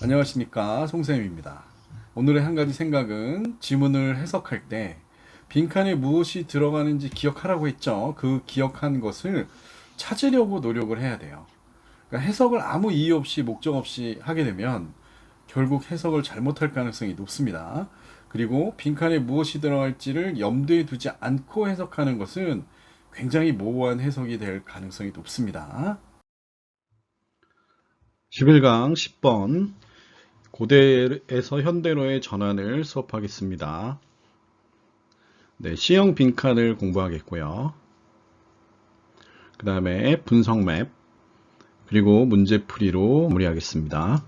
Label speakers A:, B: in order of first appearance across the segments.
A: 안녕하십니까, 송쌤입니다. 오늘의 한 가지 생각은 지문을 해석할 때 빈칸에 무엇이 들어가는지 기억하라고 했죠. 그 기억한 것을 찾으려고 노력을 해야 돼요. 그러니까 해석을 아무 이유 없이 목적 없이 하게 되면 결국 해석을 잘못할 가능성이 높습니다. 그리고 빈칸에 무엇이 들어갈지를 염두에 두지 않고 해석하는 것은 굉장히 모호한 해석이 될 가능성이 높습니다. 11강 10번 고대에서 현대로의 전환을 수업하겠습니다. 네, C형 빈칸을 공부하겠고요. 그 다음에 분석 맵, 그리고 문제풀이로 마무리하겠습니다.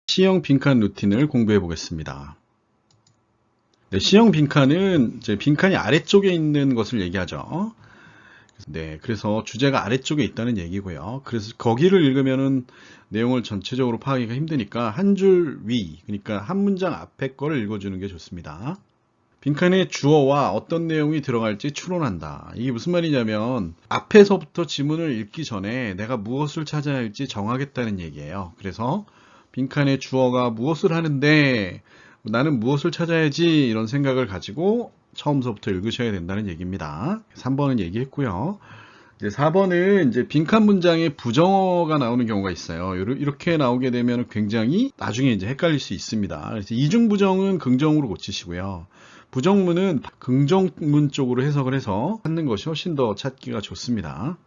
A: C형 빈칸 루틴을 공부해 보겠습니다. 네, C형 빈칸은 이제 빈칸이 아래쪽에 있는 것을 얘기하죠. 네, 그래서 주제가 아래쪽에 있다는 얘기고요. 그래서 거기를 읽으면은 내용을 전체적으로 파악하기가 힘드니까 한 줄 위, 그러니까 한 문장 앞에 거를 읽어주는 게 좋습니다. 빈칸에 주어와 어떤 내용이 들어갈지 추론한다. 이게 무슨 말이냐면 앞에서부터 지문을 읽기 전에 내가 무엇을 찾아야 할지 정하겠다는 얘기예요. 그래서 빈칸에 주어가 무엇을 하는데 나는 무엇을 찾아야지 이런 생각을 가지고 처음서부터 읽으셔야 된다는 얘기입니다. 3번은 얘기했고요. 이제 4번은 이제 빈칸 문장에 부정어가 나오는 경우가 있어요. 이렇게 나오게 되면 굉장히 나중에 이제 헷갈릴 수 있습니다. 그래서 이중부정은 긍정으로 고치시고요. 부정문은 긍정문 쪽으로 해석을 해서 찾는 것이 훨씬 더 찾기가 좋습니다.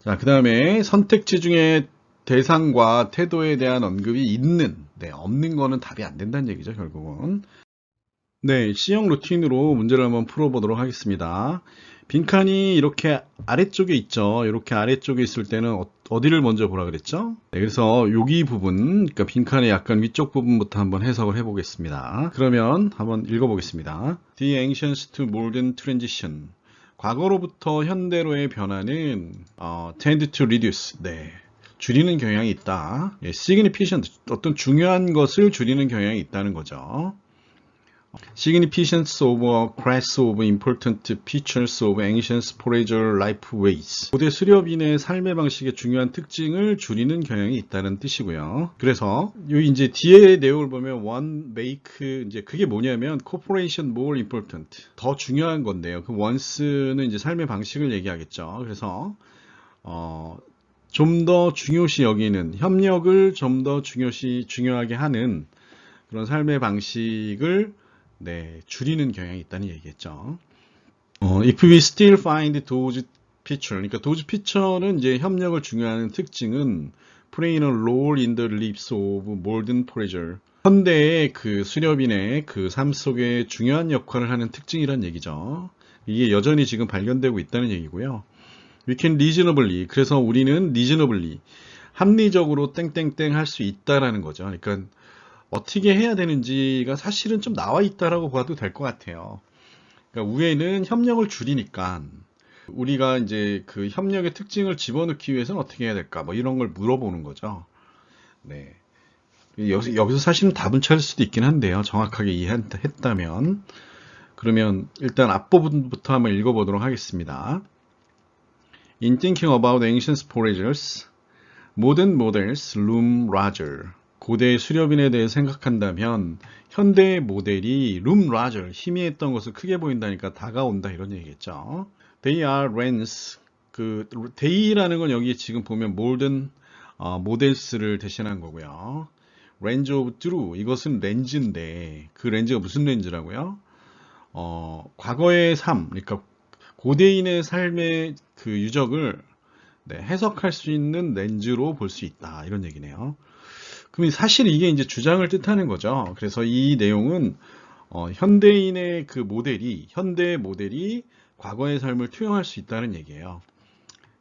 A: 자, 그 다음에 선택지 중에 대상과 태도에 대한 언급이 있는, 없는 거는 답이 안 된다는 얘기죠, 결국은. 네, C형 루틴으로 문제를 한번 풀어보도록 하겠습니다. 빈칸이 이렇게 아래쪽에 있죠. 이렇게 아래쪽에 있을 때는 어디를 먼저 보라 그랬죠? 네, 그래서 여기 부분, 그러니까 빈칸의 약간 위쪽 부분부터 한번 해석을 해보겠습니다. 그러면 한번 읽어보겠습니다. The ancients to modern transition. 과거로부터 현대로의 변화는 tend to reduce. 네. 줄이는 경향이 있다. significant, 어떤 중요한 것을 줄이는 경향이 있다는 거죠. Significance of a class of important features of ancient forager life ways. 고대 수렵인의 삶의 방식의 중요한 특징을 줄이는 경향이 있다는 뜻이고요. 그래서 요 이제 뒤에 내용을 보면 one make 이제 그게 뭐냐면 corporation more important. 더 중요한 건데요. 그 once는 이제 삶의 방식을 얘기하겠죠. 그래서 좀 더 중요시 여기는 협력을 좀 더 중요하게 하는 그런 삶의 방식을 줄이는 경향이 있다는 얘기겠죠. If we still find those feature, 그러니까 those feature는 이제 협력을 중요하는 특징은 playing a role in the lives of modern forager. 현대의 그 수렵인의 그 삶 속에 중요한 역할을 하는 특징이란 얘기죠. 이게 여전히 지금 발견되고 있다는 얘기고요. We can reasonably, 그래서 우리는 reasonably, 합리적으로 땡땡땡 할 수 있다라는 거죠. 그러니까 어떻게 해야 되는지가 사실은 좀 나와 있다라고 봐도 될 것 같아요. 그러니까 위에는 협력을 줄이니까 우리가 이제 그 협력의 특징을 집어넣기 위해서는 어떻게 해야 될까? 뭐 이런 걸 물어보는 거죠. 네. 여기서 사실은 답은 찾을 수도 있긴 한데요. 정확하게 이해했다면. 그러면 일단 앞부분부터 한번 읽어보도록 하겠습니다. In thinking about ancient foragers, modern models loom larger. 고대 수렵인에 대해 생각한다면 현대의 모델이 loom larger, 희미했던 것을 크게 보인다니까 다가온다 이런 얘기겠죠. They are lens. 그 they라는 건 여기 지금 보면 modern models를 대신한 거고요. range of true, 이것은 렌즈인데 그 렌즈가 무슨 렌즈라고요? 과거의 삶, 그러니까 고대인의 삶의 그 유적을 해석할 수 있는 렌즈로 볼 수 있다 이런 얘기네요. 그럼 사실 이게 이제 주장을 뜻하는 거죠. 그래서 이 내용은 현대인의 그 모델이 현대의 모델이 과거의 삶을 투영할 수 있다는 얘기예요.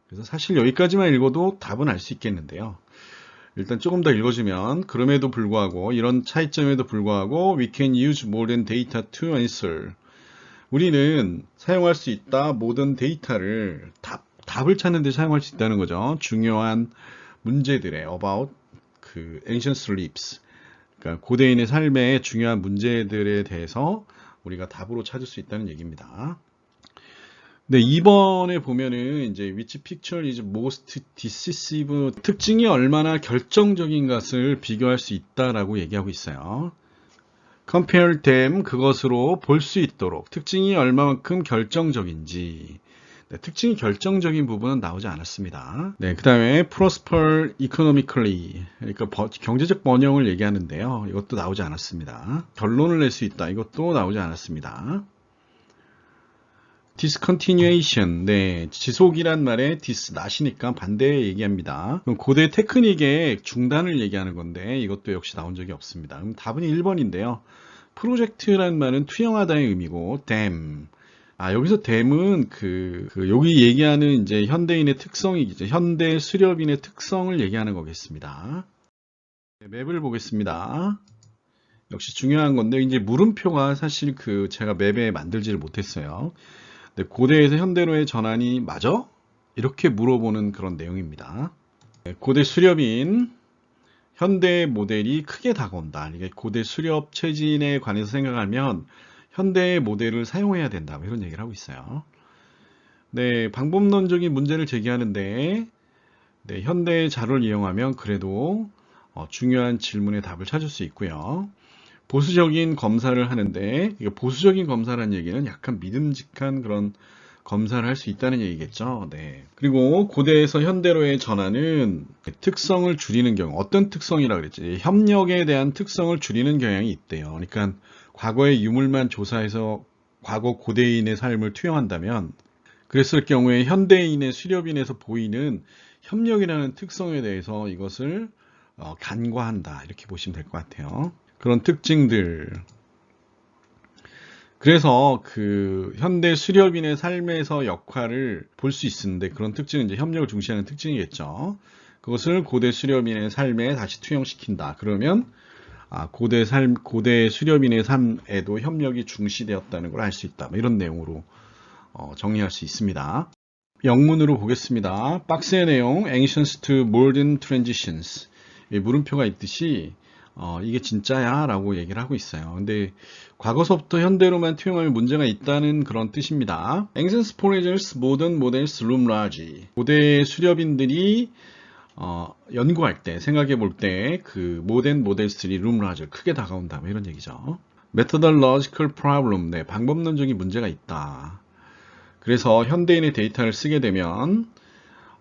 A: 그래서 사실 여기까지만 읽어도 답은 알 수 있겠는데요. 일단 조금 더 읽어주면 그럼에도 불구하고 이런 차이점에도 불구하고 we can use modern data to answer. 우리는 사용할 수 있다 모든 데이터를 답을 찾는 데 사용할 수 있다는 거죠. 중요한 문제들의 about 그 ancient sleeps, 그러니까 고대인의 삶의 중요한 문제들에 대해서 우리가 답으로 찾을 수 있다는 얘기입니다. 네, 2번에 보면은 이제 which picture is most decisive 특징이 얼마나 결정적인 것을 비교할 수 있다라고 얘기하고 있어요. compare them 그것으로 볼 수 있도록 특징이 얼마만큼 결정적인지. 네, 특징이 결정적인 부분은 나오지 않았습니다. 네, 그 다음에 prosper economically 그러니까 경제적 번영을 얘기하는데요. 이것도 나오지 않았습니다. 결론을 낼 수 있다. 이것도 나오지 않았습니다. discontinuation, 네, 지속이란 말에 dis, 낫이니까 반대 얘기합니다. 그럼 고대 테크닉의 중단을 얘기하는 건데 이것도 역시 나온 적이 없습니다. 그럼 답은 1번인데요. 프로젝트란 말은 투영하다의 의미고 dam, 여기서 댐은 여기 얘기하는 이제 현대인의 특성이죠. 현대 수렵인의 특성을 얘기하는 거겠습니다. 네, 맵을 보겠습니다. 역시 중요한 건데 이제 물음표가 사실 제가 맵에 만들지를 못했어요. 네, 고대에서 현대로의 전환이 맞아? 이렇게 물어보는 그런 내용입니다. 네, 고대 수렵인 현대 모델이 크게 다가온다. 이게 고대 수렵 체진에 관해서 생각하면 현대의 모델을 사용해야 된다. 이런 얘기를 하고 있어요. 네, 방법론적인 문제를 제기하는데 네, 현대의 자료를 이용하면 그래도 중요한 질문의 답을 찾을 수 있고요. 보수적인 검사를 하는데 보수적인 검사라는 얘기는 약간 믿음직한 그런 검사를 할 수 있다는 얘기겠죠. 네. 그리고 고대에서 현대로의 전환은 특성을 줄이는 경우 어떤 특성이라고 그랬지? 협력에 대한 특성을 줄이는 경향이 있대요. 그러니까 과거의 유물만 조사해서 과거 고대인의 삶을 투영한다면 그랬을 경우에 현대인의 수렵인에서 보이는 협력이라는 특성에 대해서 이것을 간과한다. 이렇게 보시면 될 것 같아요. 그런 특징들. 그래서 현대 수렵인의 삶에서 역할을 볼 수 있는데 그런 특징은 이제 협력을 중시하는 특징이겠죠. 그것을 고대 수렵인의 삶에 다시 투영시킨다. 그러면 고대 수렵인의 삶에도 협력이 중시되었다는 걸 알 수 있다. 이런 내용으로 정리할 수 있습니다. 영문으로 보겠습니다. 박스의 내용, Ancients to Modern Transitions. 물음표가 있듯이 이게 진짜야 라고 얘기를 하고 있어요. 근데 과거서부터 현대로만 투영하면 문제가 있다는 그런 뜻입니다. Ancient Foragers, Modern Models, Loom Large. 고대 수렵인들이 연구할 때, 생각해 볼 때 모던 모델들이 Loom Large, 크게 다가온다. 이런 얘기죠. Methodological Problem, 네, 방법론적인 문제가 있다. 그래서 현대인의 데이터를 쓰게 되면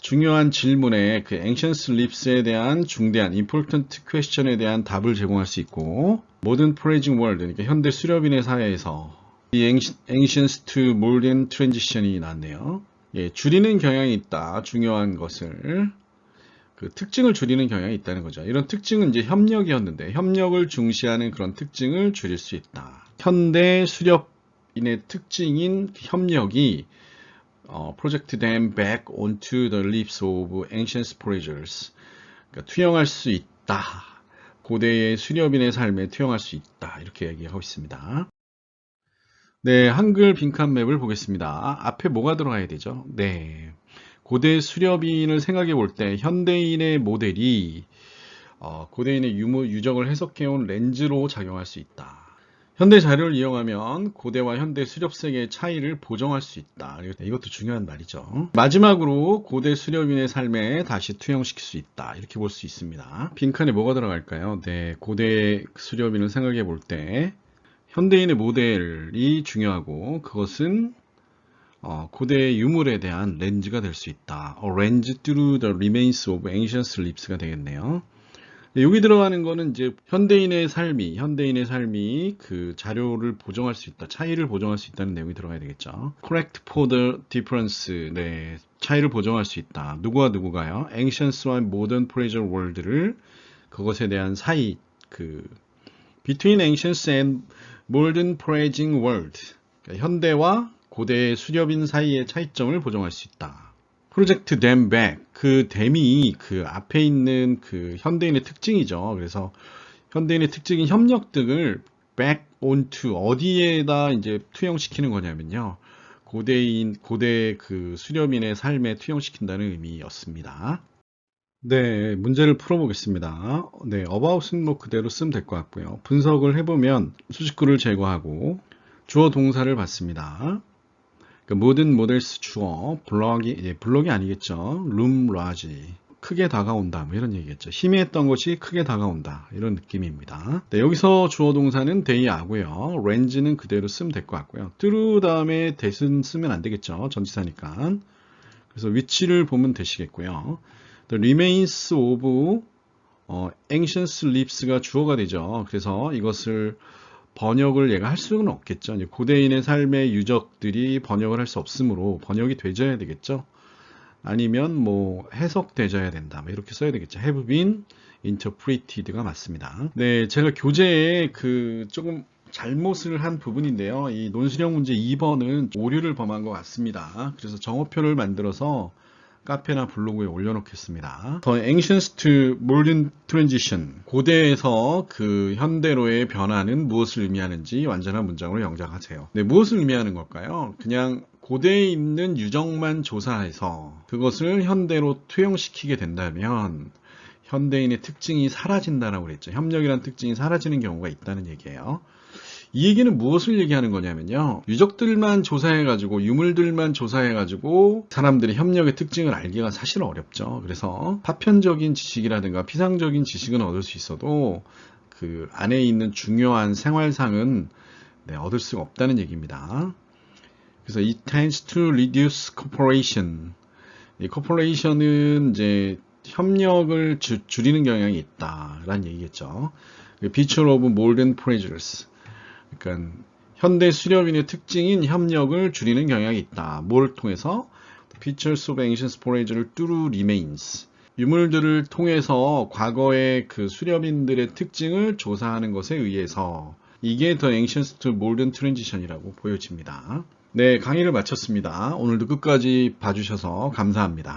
A: 중요한 질문에 Ancient Slips에 대한 중대한 Important Question에 대한 답을 제공할 수 있고 Modern Foraging World, 그러니까 현대 수렵인의 사회에서 이 Ancients to Modern Transition이 나왔네요. 예, 줄이는 경향이 있다. 중요한 것을 특징을 줄이는 경향이 있다는 거죠. 이런 특징은 이제 협력이었는데 협력을 중시하는 그런 특징을 줄일 수 있다. 현대 수렵인의 특징인 협력이 project them back onto the lips of ancient foragers. 그러니까 투영할 수 있다. 고대의 수렵인의 삶에 투영할 수 있다. 이렇게 얘기하고 있습니다. 네, 한글 빈칸 맵을 보겠습니다. 앞에 뭐가 들어가야 되죠? 네, 고대 수렵인을 생각해 볼 때 현대인의 모델이 고대인의 유적을 해석해온 렌즈로 작용할 수 있다. 현대 자료를 이용하면 고대와 현대 수렵세계의 차이를 보정할 수 있다. 이것도 중요한 말이죠. 마지막으로 고대 수렵인의 삶에 다시 투영시킬 수 있다. 이렇게 볼 수 있습니다. 빈칸에 뭐가 들어갈까요? 네, 고대 수렵인을 생각해 볼 때 현대인의 모델이 중요하고 그것은 고대의 유물에 대한 렌즈가 될 수 있다. A lens through the remains of ancient slips가 되겠네요. 여기 들어가는 거는 이제 현대인의 삶이 자료를 보정할 수 있다, 차이를 보정할 수 있다는 내용이 들어가야 되겠죠. Correct for the difference, 네, 차이를 보정할 수 있다. 누구와 누구가요? Ancients와 Modern Foraging World를 그것에 대한 사이, Between Ancients and Modern Foraging World, 그러니까 현대와 고대 수렵인 사이의 차이점을 보정할 수 있다. 프로젝트 them back, 댐이 앞에 있는 현대인의 특징이죠. 그래서 현대인의 특징인 협력 등을 back onto 어디에다 이제 투영시키는 거냐면요. 고대 수렵인의 삶에 투영시킨다는 의미였습니다. 네, 문제를 풀어보겠습니다. 네, about은 뭐 그대로 쓰면 될 것 같고요. 분석을 해보면 수식구를 제거하고 주어 동사를 받습니다. 그러니까 모든 모델스 주어, 블록이 아니겠죠. 룸 라지. 크게 다가온다. 뭐 이런 얘기겠죠. 희미했던 것이 크게 다가온다. 이런 느낌입니다. 네, 여기서 주어 동사는 they하고요. range는 그대로 쓰면 될 것 같고요. through 다음에 that은 쓰면 안 되겠죠. 전치사니까. 그래서 위치를 보면 되시겠고요. The remains of ancient lips가 주어가 되죠. 그래서 이것을 번역을 얘가 할 수는 없겠죠. 이제 고대인의 삶의 유적들이 번역을 할 수 없으므로 번역이 되져야 되겠죠. 아니면 뭐 해석되져야 된다. 뭐 이렇게 써야 되겠죠. have been interpreted가 맞습니다. 네, 제가 교재에 조금 잘못을 한 부분인데요. 이 논술형 문제 2번은 오류를 범한 것 같습니다. 그래서 정어표를 만들어서 카페나 블로그에 올려놓겠습니다. The ancient to modern transition. 고대에서 현대로의 변화는 무엇을 의미하는지 완전한 문장으로 영작하세요. 네, 무엇을 의미하는 걸까요? 그냥 고대에 있는 유적만 조사해서 그것을 현대로 투영시키게 된다면 현대인의 특징이 사라진다라고 그랬죠. 협력이라는 특징이 사라지는 경우가 있다는 얘기예요. 이 얘기는 무엇을 얘기하는 거냐면요. 유적들만 조사해가지고 유물들만 조사해가지고 사람들이 협력의 특징을 알기가 사실 어렵죠. 그래서 파편적인 지식이라든가 피상적인 지식은 얻을 수 있어도 그 안에 있는 중요한 생활상은 얻을 수가 없다는 얘기입니다. 그래서 it tends to reduce cooperation. 이 cooperation은 이제 협력을 줄이는 경향이 있다라는 얘기겠죠. Feature of modern prejudice. 그러니까 현대 수렵인의 특징인 협력을 줄이는 경향이 있다. 뭘 통해서? Features of ancient prejudice through remains. 유물들을 통해서 과거의 수렵인들의 특징을 조사하는 것에 의해서 이게 The Ancient to Modern Transition이라고 보여집니다. 네, 강의를 마쳤습니다. 오늘도 끝까지 봐주셔서 감사합니다.